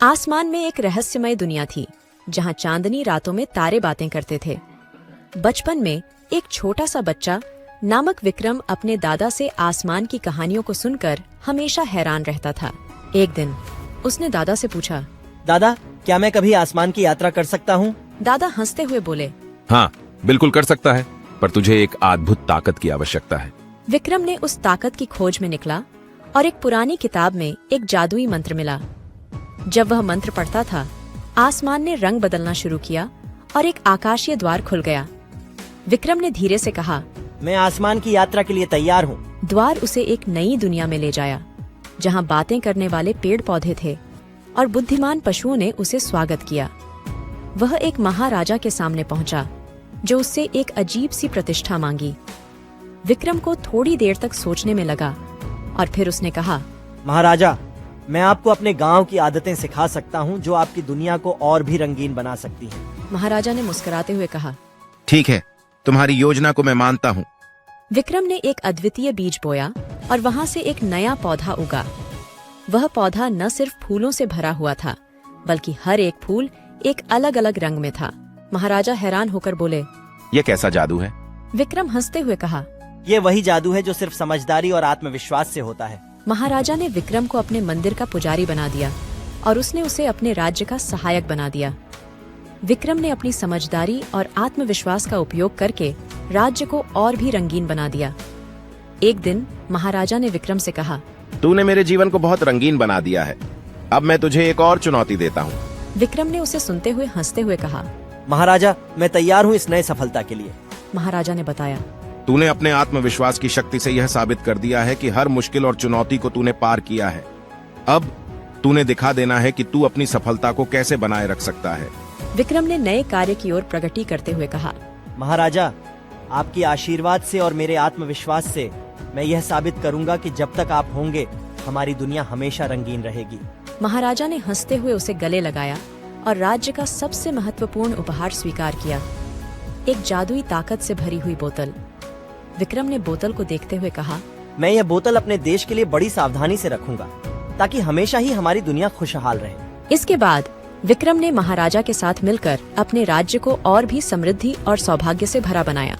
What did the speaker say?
आसमान में एक रहस्यमय दुनिया थी जहां चांदनी रातों में तारे बातें करते थे। बचपन में एक छोटा सा बच्चा नामक विक्रम अपने दादा से आसमान की कहानियों को सुनकर हमेशा हैरान रहता था। एक दिन उसने दादा से पूछा, दादा, क्या मैं कभी आसमान की यात्रा कर सकता हूँ? दादा हंसते हुए बोले, हाँ, बिल्कुल कर सकता है, पर तुझे एक अद्भुत ताकत की आवश्यकता है। विक्रम ने उस ताकत की खोज में निकला और एक पुरानी किताब में एक जादुई मंत्र मिला। जब वह मंत्र पढ़ता था, आसमान ने रंग बदलना शुरू किया और एक आकाशीय द्वार खुल गया। विक्रम ने धीरे से कहा, मैं आसमान की यात्रा के लिए तैयार हूँ। द्वार उसे एक नई दुनिया में ले जाया, जहाँ बातें करने वाले पेड़ पौधे थे और बुद्धिमान पशुओं ने उसे स्वागत किया। वह एक महाराजा के सामने पहुंचा, जो उससे एक अजीब सी प्रतिष्ठा मांगी। विक्रम को थोड़ी देर तक सोचने में लगा और फिर उसने कहा, महाराजा, मैं आपको अपने गांव की आदतें सिखा सकता हूं, जो आपकी दुनिया को और भी रंगीन बना सकती हैं। महाराजा ने मुस्कुराते हुए कहा, ठीक है, तुम्हारी योजना को मैं मानता हूँ। विक्रम ने एक अद्वितीय बीज बोया और वहां से एक नया पौधा उगा। वह पौधा न सिर्फ फूलों से भरा हुआ था, बल्कि हर एक फूल एक अलग अलग रंग में था। महाराजा हैरान होकर बोले, यह कैसा जादू है? विक्रम हंसते हुए कहा, ये वही जादू है जो सिर्फ समझदारी और आत्मविश्वास से होता है। महाराजा ने विक्रम को अपने मंदिर का पुजारी बना दिया और उसने उसे अपने राज्य का सहायक बना दिया। विक्रम ने अपनी समझदारी और आत्मविश्वास का उपयोग करके राज्य को और भी रंगीन बना दिया। एक दिन महाराजा ने विक्रम से कहा, तूने मेरे जीवन को बहुत रंगीन बना दिया है। अब मैं तुझे एक और चुनौती देता हूँ। विक्रम ने उसे सुनते हुए हंसते हुए कहा, महाराजा, मैं तैयार हूँ इस नए सफलता के लिए। महाराजा ने बताया, तूने अपने आत्मविश्वास की शक्ति से यह साबित कर दिया है कि हर मुश्किल और चुनौती को तूने पार किया है। अब तूने दिखा देना है कि तू अपनी सफलता को कैसे बनाए रख सकता है। विक्रम ने नए कार्य की ओर प्रगति करते हुए कहा, महाराजा, आपकी आशीर्वाद से और मेरे आत्मविश्वास से मैं यह साबित करूंगा कि जब तक आप होंगे, हमारी दुनिया हमेशा रंगीन रहेगी। महाराजा ने हंसते हुए उसे गले लगाया और राज्य का सबसे महत्वपूर्ण उपहार स्वीकार किया, एक जादुई ताकत से भरी हुई बोतल। विक्रम ने बोतल को देखते हुए कहा, मैं यह बोतल अपने देश के लिए बड़ी सावधानी से रखूंगा, ताकि हमेशा ही हमारी दुनिया खुशहाल रहे। इसके बाद विक्रम ने महाराजा के साथ मिलकर अपने राज्य को और भी समृद्धि और सौभाग्य से भरा बनाया।